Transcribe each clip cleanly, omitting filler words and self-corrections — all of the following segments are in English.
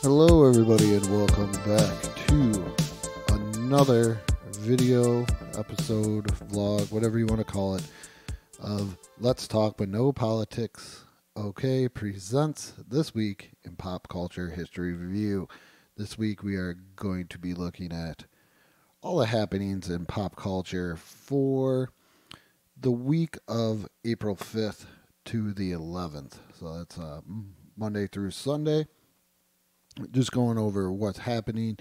Hello everybody and welcome back to another video, episode, vlog, whatever you want to call it, of Let's Talk But No Politics. Okay, presents this week in Pop Culture History Review. This week we are going to be looking at all the happenings in pop culture for the week of April 5th to the 11th. So that's Monday through Sunday. Just going over what's happening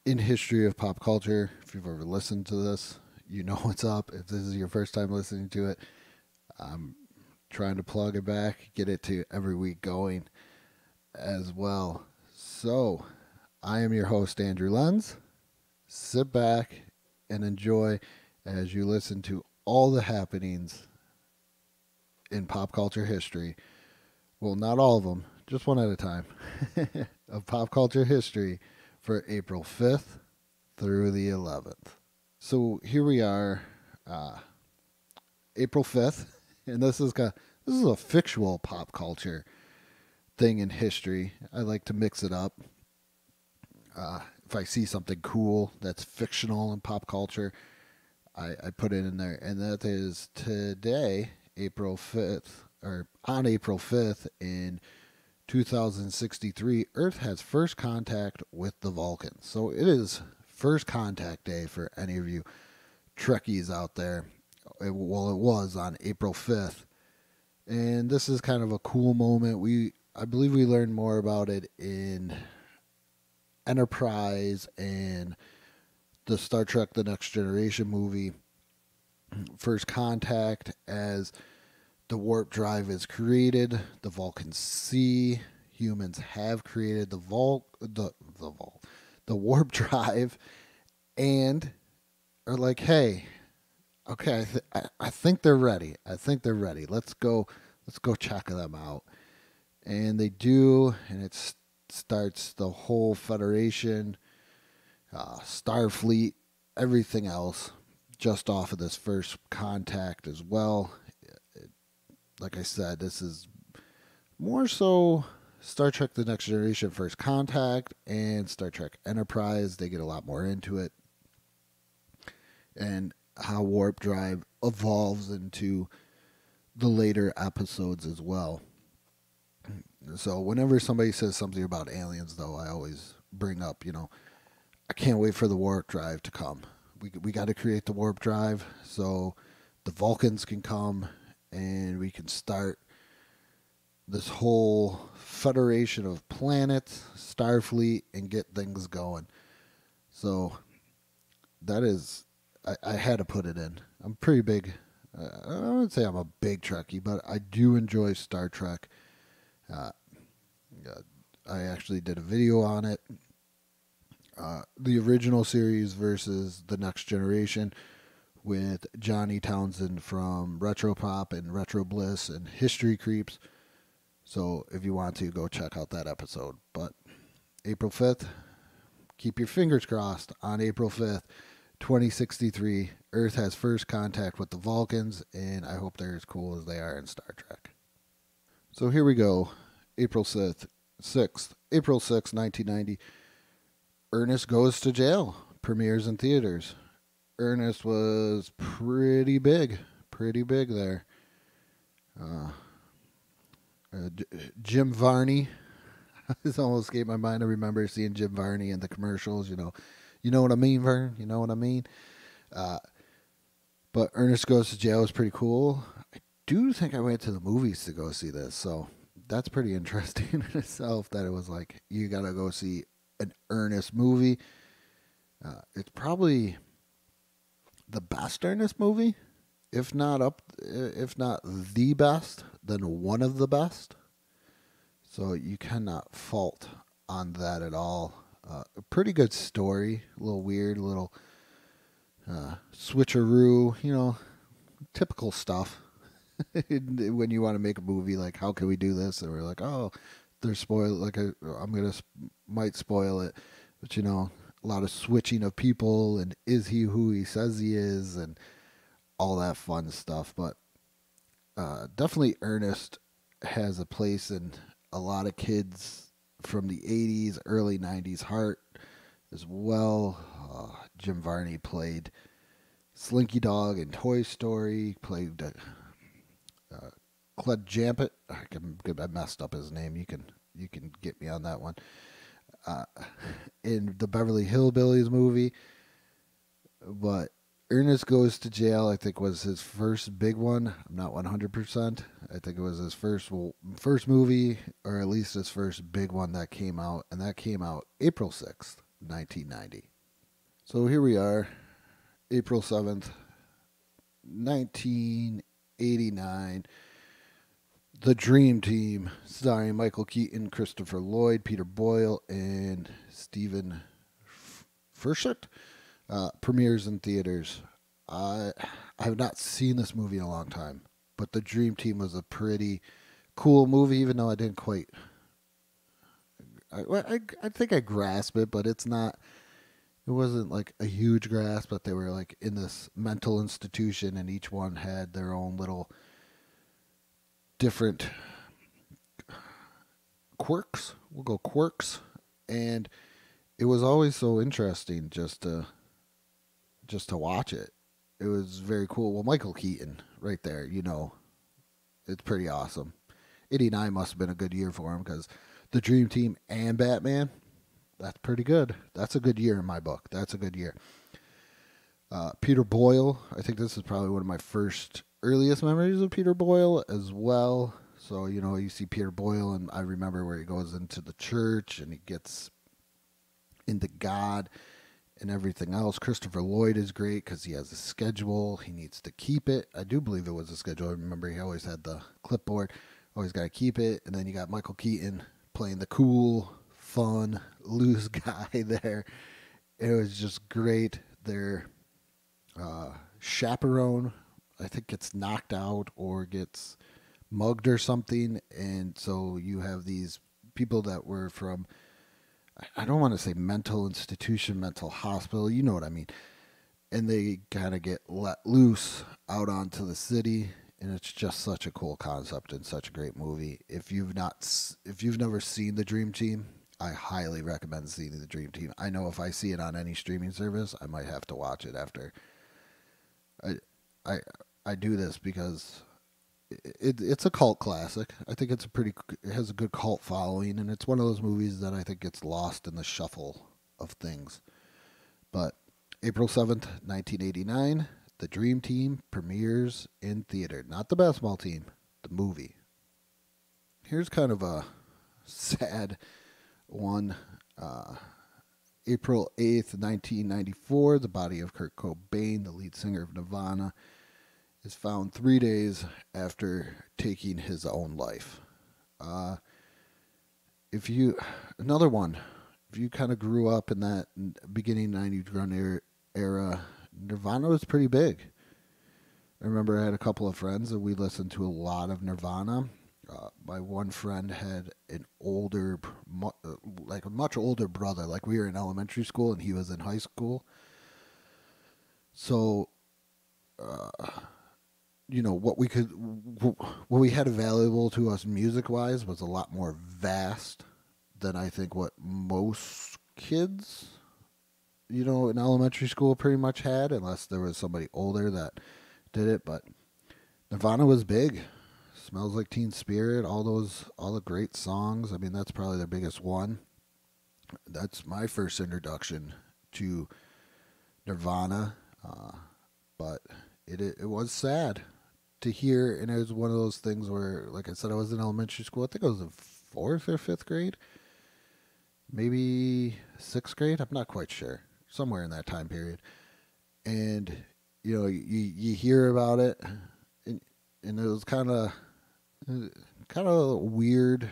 in history of pop culture. If you've ever listened to this, you know what's up. If this is your first time listening to it, I'm trying to plug it back, get it to every week going as well. So, I am your host, Andrew Lenz. Sit back and enjoy as you listen to all the happenings in pop culture history. Well, not all of them, just one at a time, of pop culture history for April 5th through the 11th. So here we are, April 5th, and this is a fictional pop culture thing in history. I like to mix it up. If I see something cool that's fictional in pop culture, I put it in there, and that is today, April 5th, or on April 5th in 2063, Earth has first contact with the Vulcans. So it is first contact day for any of you Trekkies out there. It was on April 5th. And this is kind of a cool moment. I believe we learned more about it in Enterprise and the Star Trek The Next Generation movie. First contact, as the warp drive is created, the Vulcans see humans have created the warp drive, and are like, hey, okay, I think they're ready. Let's go check them out. And they do, and it starts the whole Federation, Starfleet, everything else, just off of this first contact as well. Like I said, this is more so Star Trek The Next Generation First Contact and Star Trek Enterprise. They get a lot more into it. And how warp drive evolves into the later episodes as well. So whenever somebody says something about aliens, though, I always bring up, I can't wait for the warp drive to come. We got to create the warp drive so the Vulcans can come and we can start this whole federation of planets, Starfleet, and get things going. So that is, I had to put it in. I'm pretty big. I wouldn't say I'm a big Trekkie, but I do enjoy Star Trek. I actually did a video on it. The original series versus the Next Generation, with Johnny Townsend from Retropop and Retro Bliss and History Creeps. So if you want to, go check out that episode. But April 5th, keep your fingers crossed. On April 5th, 2063, Earth has first contact with the Vulcans, and I hope they're as cool as they are in Star Trek. So here we go. April 6th, April 6th, 1990. Ernest Goes to Jail premieres in theaters. Ernest was pretty big there. Jim Varney, this almost escaped my mind. I remember seeing Jim Varney in the commercials. You know what I mean, Vern. You know what I mean. But Ernest Goes to Jail was pretty cool. I do think I went to the movies to go see this, so that's pretty interesting in itself. That it was like, you gotta go see an Ernest movie. It's probably the best Ernest movie, if not the best, then one of the best. So you cannot fault on that at all. A pretty good story, a little weird, a little switcheroo, typical stuff. When you want to make a movie, like, how can we do this? And we're like, oh, they're spoiled. Like, might spoil it, but a lot of switching of people, and is he who he says he is, and all that fun stuff. But definitely Ernest has a place in a lot of kids' from the 80s, early 90s Heart as well. Jim Varney played Slinky Dog in Toy Story, played Cled Jampet. I messed up his name. You can get me on that one. Uh, in the Beverly Hillbillies movie, but Ernest Goes to Jail, I think, was his first big one. I'm not 100%. I think it was his first movie, or at least his first big one that came out, and that came out April 6th, 1990. So here we are, April 7th, 1989. The Dream Team, starring Michael Keaton, Christopher Lloyd, Peter Boyle, and Stephen Fursuit, premieres in theaters. I have not seen this movie in a long time, but The Dream Team was a pretty cool movie, even though I didn't quite. I think I grasp it, but it's not. It wasn't like a huge grasp, but they were like in this mental institution, and each one had their own little different quirks. We'll go quirks, and it was always so interesting just to watch it. It was very cool. Well, Michael Keaton, right there, it's pretty awesome. '89 must have been a good year for him because the Dream Team and Batman. That's pretty good. That's a good year in my book. That's a good year. Peter Boyle. I think this is probably one of my earliest memories of Peter Boyle as well. So, you see Peter Boyle, and I remember where he goes into the church and he gets into God and everything else. Christopher Lloyd is great because he has a schedule. He needs to keep it. I do believe it was a schedule. I remember he always had the clipboard. Always got to keep it. And then you got Michael Keaton playing the cool, fun, loose guy there. It was just great. Their chaperone, I think, gets knocked out or gets mugged or something. And so you have these people that were from, I don't want to say mental institution, mental hospital, you know what I mean. And they kind of get let loose out onto the city, and it's just such a cool concept and such a great movie. If you've never seen The Dream Team, I highly recommend seeing The Dream Team. I know if I see it on any streaming service, I might have to watch it after. I do this because it's a cult classic. I think it has a good cult following, and it's one of those movies that I think gets lost in the shuffle of things. But April 7th, 1989, The Dream Team premieres in theater. Not the basketball team, the movie. Here's kind of a sad one. April 8th, 1994, the body of Kurt Cobain, the lead singer of Nirvana, is found 3 days after taking his own life. Another one, if you kind of grew up in that beginning 90s grunge era, Nirvana was pretty big. I remember I had a couple of friends and we listened to a lot of Nirvana. My one friend had a much older brother. Like, we were in elementary school and he was in high school. So, what we had available to us music-wise was a lot more vast than I think what most kids, in elementary school pretty much had, unless there was somebody older that did it. But Nirvana was big. Smells Like Teen Spirit, all the great songs. I mean, that's probably their biggest one. That's my first introduction to Nirvana. But it was sad to hear, and it was one of those things where, like I said, I was in elementary school. I think I was in 4th or 5th grade, maybe 6th grade. I'm not quite sure. Somewhere in that time period. And, you hear about it, and it was kind of a weird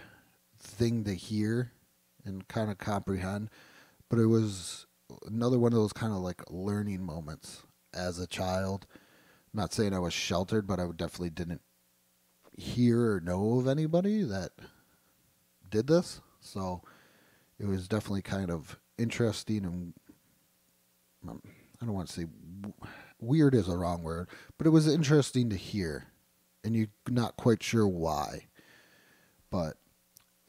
thing to hear and kind of comprehend. But it was another one of those kind of like learning moments as a child. I'm not saying I was sheltered, but I definitely didn't hear or know of anybody that did this. So it was definitely kind of interesting, and I don't want to say weird is a wrong word, but it was interesting to hear, and you're not quite sure why. But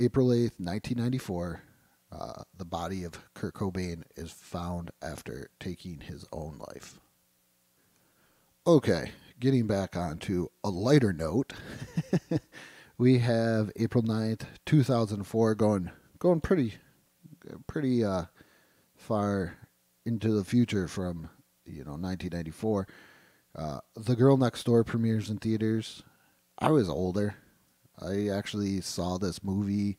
April 8th, 1994, the body of Kurt Cobain is found after taking his own life. Okay, getting back onto a lighter note, we have April 9th, 2004, going pretty far into the future from 1994. The Girl Next Door premieres in theaters. I was older. I actually saw this movie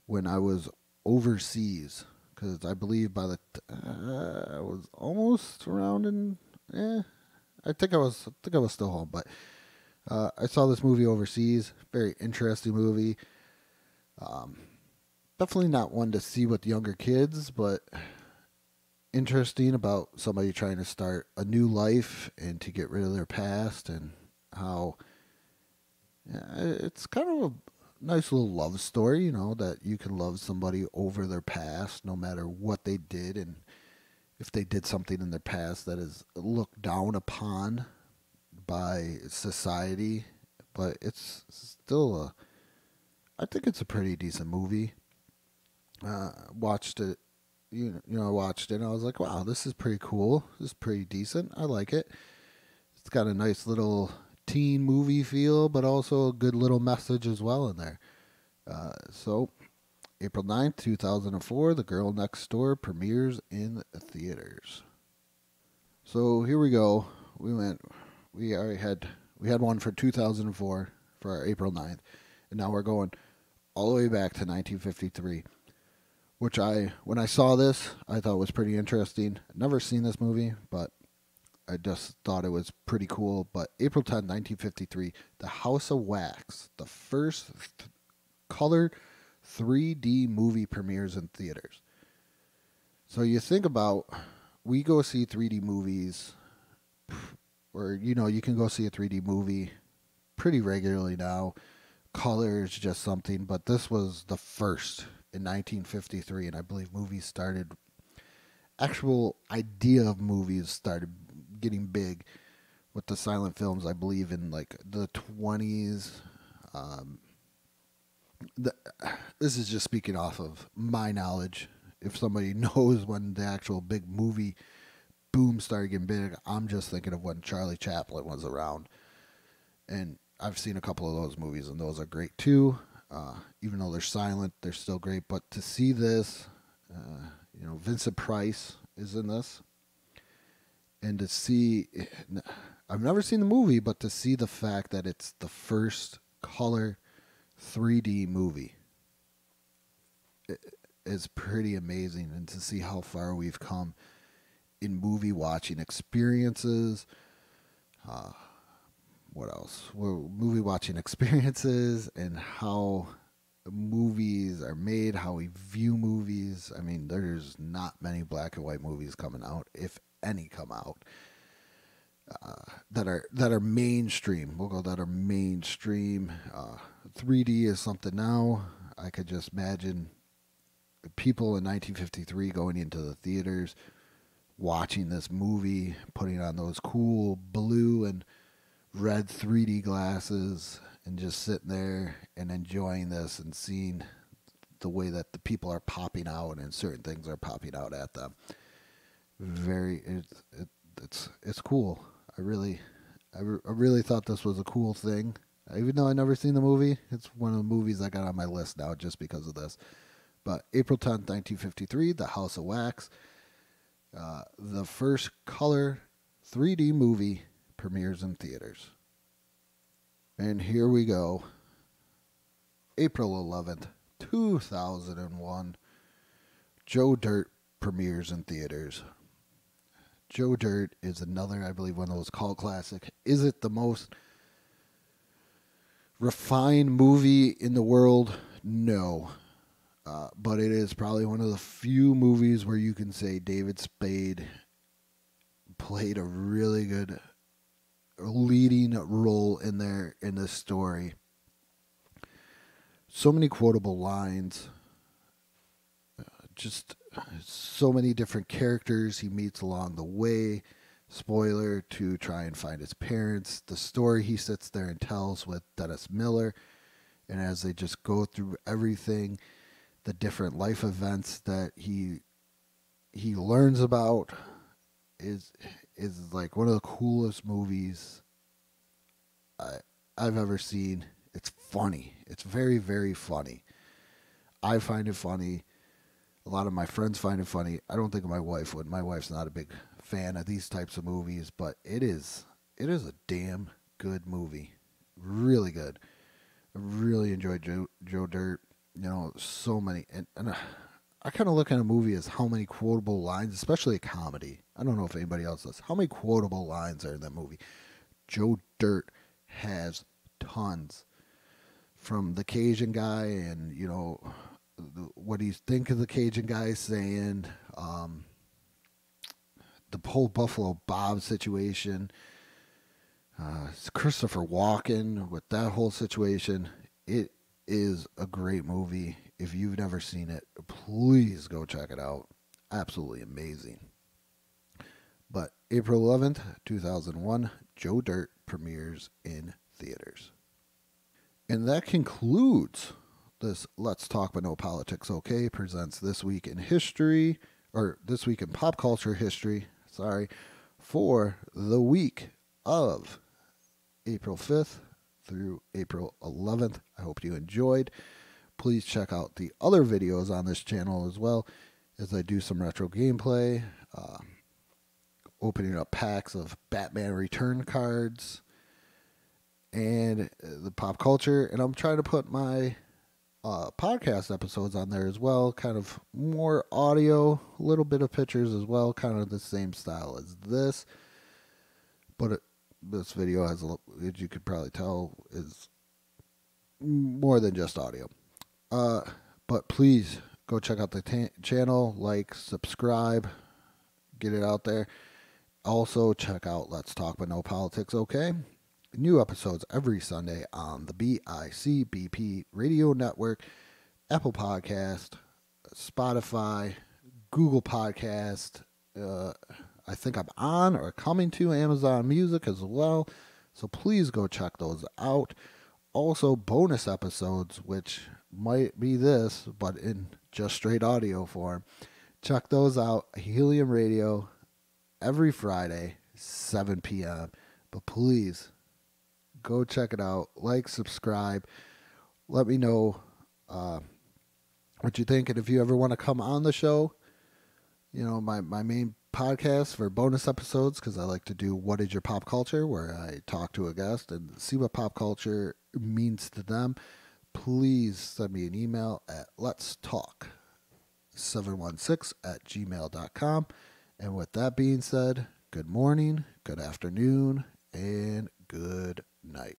when I was overseas because I believe by the I was almost around in. I think I was still home, but I saw this movie overseas. Very interesting movie. Definitely not one to see with younger kids, but interesting about somebody trying to start a new life and to get rid of their past and how it's kind of a nice little love story, that you can love somebody over their past no matter what they did, and if they did something in their past that is looked down upon by society, but it's still I think it's a pretty decent movie. Watched it, I watched it and I was like, wow, this is pretty cool. This is pretty decent. I like it. It's got a nice little teen movie feel, but also a good little message as well in there. So, April 9th, 2004, The Girl Next Door premieres in theaters. So here we go. We had one for 2004 for our April 9th, and now we're going all the way back to 1953, which when I saw this, I thought was pretty interesting. I'd never seen this movie, but I just thought it was pretty cool. But April 10th, 1953, The House of Wax, the first color 3D movie premieres in theaters. So you think about, we go see 3D movies, or you can go see a 3D movie pretty regularly now. Color is just something, but this was the first in 1953, and I believe actual idea of movies started getting big with the silent films, I believe, in like the 20s. This is just speaking off of my knowledge. If somebody knows when the actual big movie boom started getting big, I'm just thinking of when Charlie Chaplin was around. And I've seen a couple of those movies, and those are great too. Even though they're silent, they're still great. But to see this, Vincent Price is in this. And to see, I've never seen the movie, but to see the fact that it's the first color 3D movie is pretty amazing. And to see how far we've come in movie watching experiences. What else? Well, movie watching experiences and how movies are made, how we view movies. I mean, there's not many black and white movies coming out, if any come out, that are mainstream. We'll go that are mainstream. 3D is something now. I could just imagine people in 1953 going into the theaters, watching this movie, putting on those cool blue and red 3D glasses, and just sitting there and enjoying this and seeing the way that the people are popping out and certain things are popping out at them. It's cool. I really thought this was a cool thing. Even though I never seen the movie, it's one of the movies I got on my list now just because of this. But April 10th, 1953, The House of Wax, the first color 3D movie premieres in theaters. And here we go. April 11th, 2001, Joe Dirt premieres in theaters. Joe Dirt is another, I believe, one of those cult classic. Is it the most refined movie in the world? No. But it is probably one of the few movies where you can say David Spade played a really good leading role in this story. So many quotable lines. Just so many different characters he meets along the way. Spoiler, to try and find his parents. The story he sits there and tells with Dennis Miller And as they just go through everything, the different life events that he learns about is like one of the coolest movies I've ever seen. It's funny. It's very, very funny. I find it funny. A lot of my friends find it funny. I don't think my wife would. My wife's not a big fan of these types of movies, but it is a damn good movie. Really good. I really enjoyed Joe Dirt. You know, so many. And I kind of look at a movie as how many quotable lines, especially a comedy. I don't know if anybody else does. How many quotable lines are in that movie? Joe Dirt has tons. From the Cajun guy and, you know, what do you think of the Cajun guy saying, the whole Buffalo Bob situation, Christopher Walken with that whole situation. It is a great movie. If you've never seen it, please go check it out. Absolutely amazing. But April 11th, 2001, Joe Dirt premieres in theaters. And that concludes this Let's Talk But No Politics Okay presents This Week in History, or This Week in Pop Culture History, for the week of April 5th through April 11th. I hope you enjoyed. Please check out the other videos on this channel as well, as I do some retro gameplay, opening up packs of Batman Return cards, and the pop culture. And I'm trying to put my podcast episodes on there as well, kind of more audio, a little bit of pictures as well, kind of the same style as this. But this video has, as you could probably tell, is more than just audio. But please go check out the channel, like, subscribe, get it out there. Also, check out Let's Talk But No Politics Okay. New episodes every Sunday on the BICBP Radio Network, Apple Podcast, Spotify, Google Podcast. I think I'm on or coming to Amazon Music as well. So please go check those out. Also, bonus episodes, which might be this, but in just straight audio form. Check those out. Helium Radio every Friday, 7 p.m. But please, go check it out. Like, subscribe. Let me know what you think. And if you ever want to come on the show, you know, my main podcast for bonus episodes, because I like to do What Is Your Pop Culture, where I talk to a guest and see what pop culture means to them. Please send me an email at letstalk716@gmail.com. And with that being said, good morning, good afternoon, and good